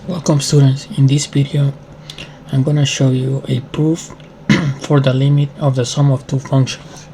Welcome students. In this video I'm going to show you a proof for the limit of the sum of two functions.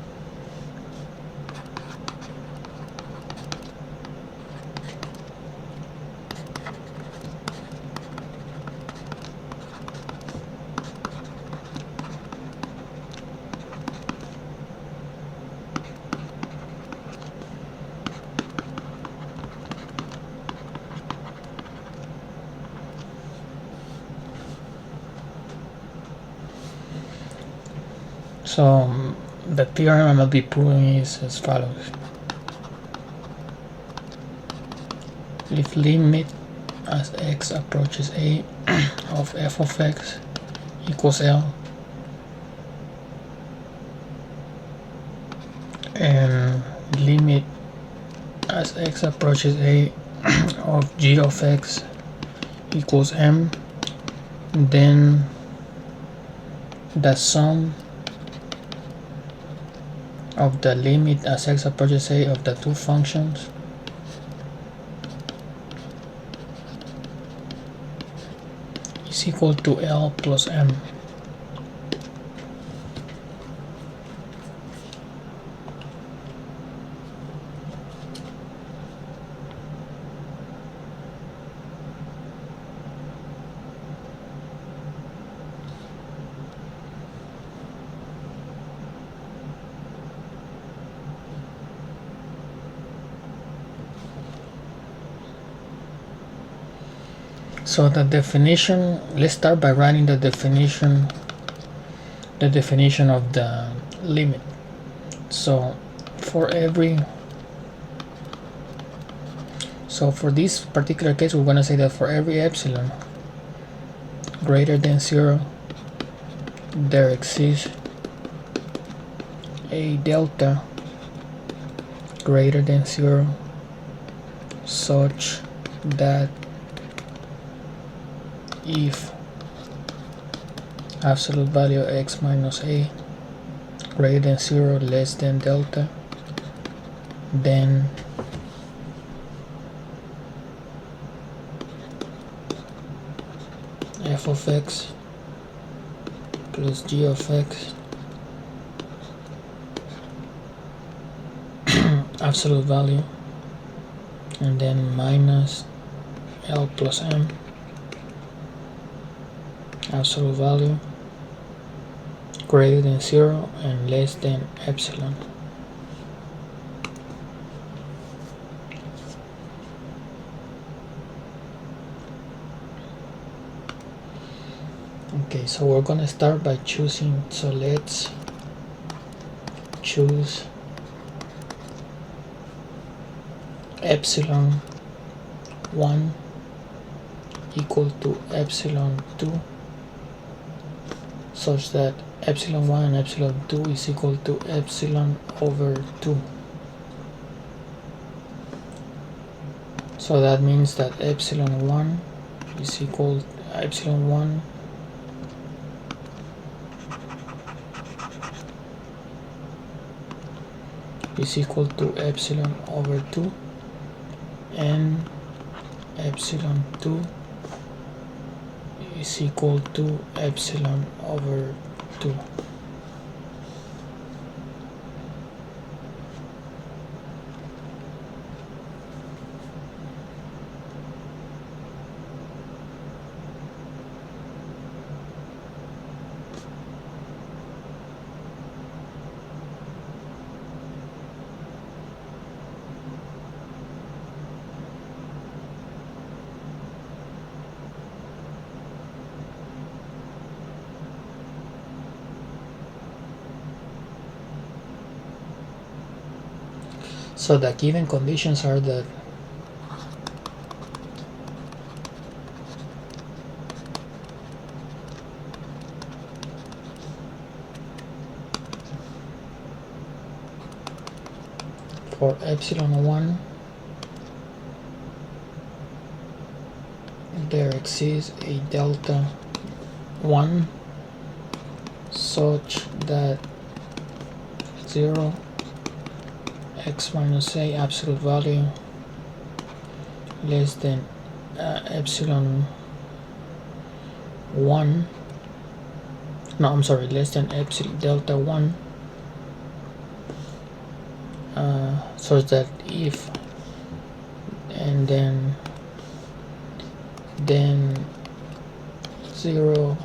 So the theorem I'm going to be proving is as follows. If limit as x approaches a of f of x equals L, and limit as x approaches a of g of x equals m, then the sum of the limit as x approaches a of the two functions is equal to L plus m. So the definition, let's start by writing the definition of the limit. So for this particular case, we're going to say that for every epsilon greater than 0, there exists a delta greater than 0 such that if absolute value x minus a greater than 0 less than delta, then f of x plus g of x absolute value, and then minus L plus m absolute value greater than 0 and less than epsilon. Okay, so we're gonna start by choosing, so let's choose epsilon 1 equal to epsilon 2 such that epsilon 1 and epsilon 2 is equal to epsilon over 2. So that means that epsilon 1 is equal to epsilon 1 is equal to epsilon over 2, and epsilon 2 is equal to epsilon over 2. So the given conditions are that for epsilon 1 there exists a delta 1 such that 0 x minus a absolute value less than epsilon 1, no, I'm sorry, less than epsilon delta 1, such that if, and then 0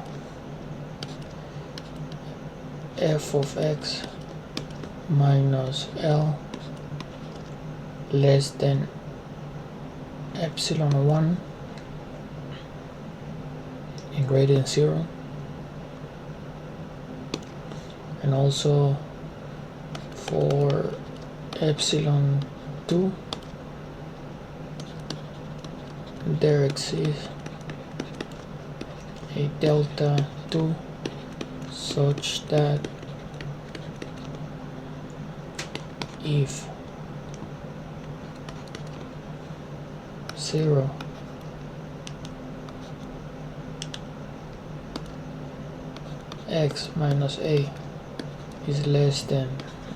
f of x minus L less than epsilon 1 and greater than 0, and also for epsilon 2 there exists a delta 2 such that if 0 x minus a is less than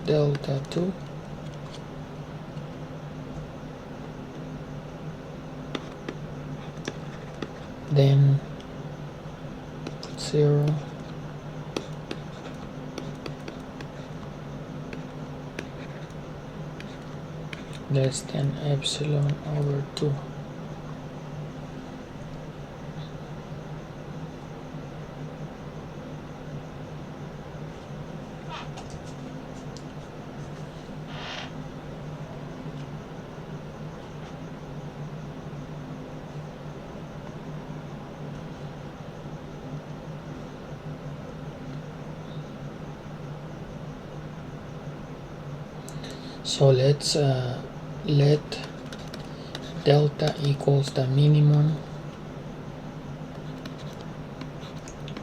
delta 2, then 0 less than epsilon over 2. So let's let delta equals the minimum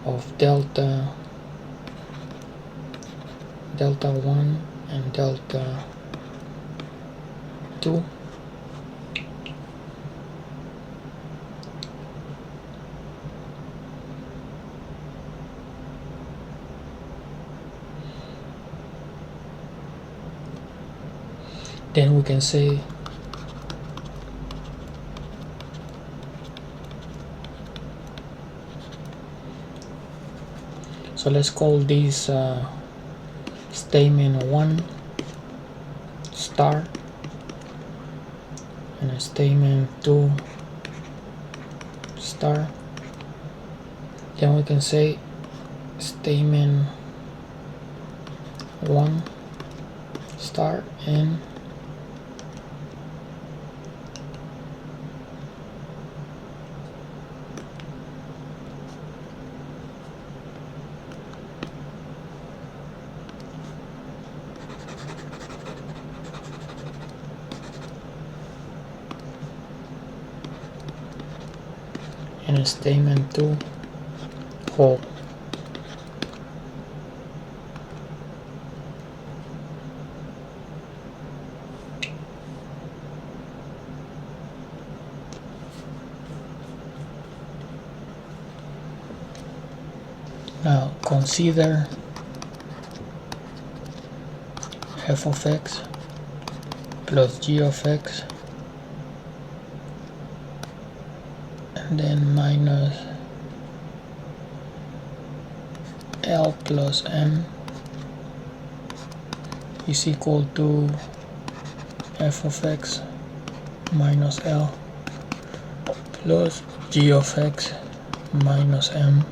of delta 1 and delta 2. Then we can say so let's call this statement 1 star and a statement 2 star. Then we can say statement 1 star and a statement 2 whole. Now consider f of x plus g of x and then minus L plus M is equal to f of x minus L plus g of x minus M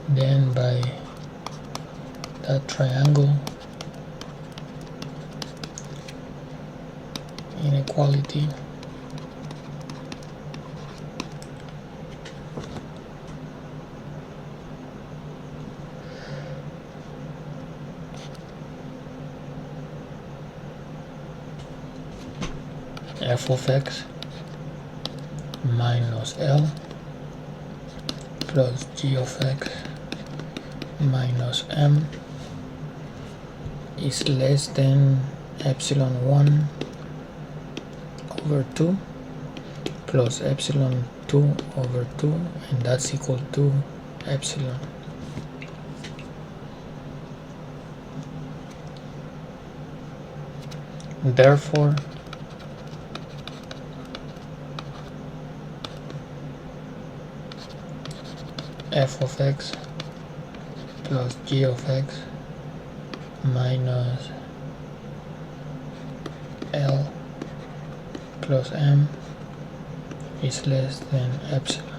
then by that triangle inequality f of x minus L plus g of x minus M is less than epsilon 1 over 2 plus epsilon 2 over 2, and that's equal to epsilon. Therefore f of x plus g of x minus L plus M is less than epsilon.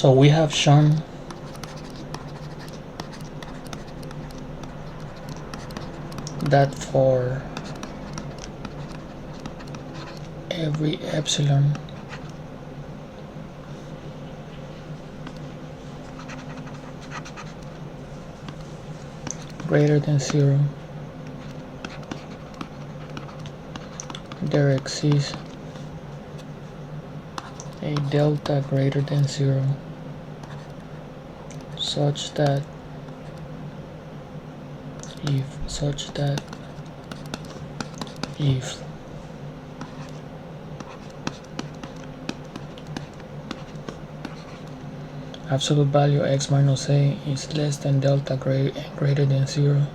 So we have shown that for every epsilon greater than 0, there exists a delta greater than 0 such that if absolute value x minus a is less than delta greater than 0,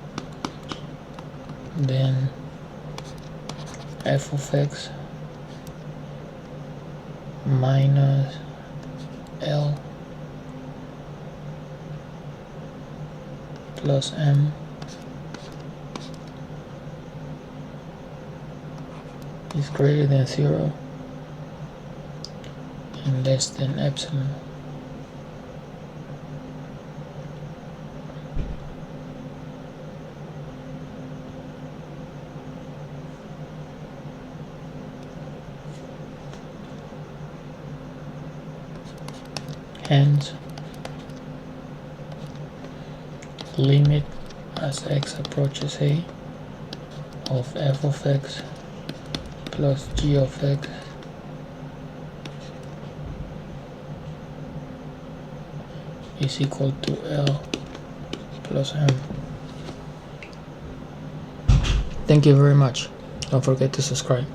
then f of x minus L plus M is greater than 0 and less than epsilon. Hence, limit as x approaches a of f of x plus g of x is equal to L plus M. Thank you very much. Don't forget to subscribe.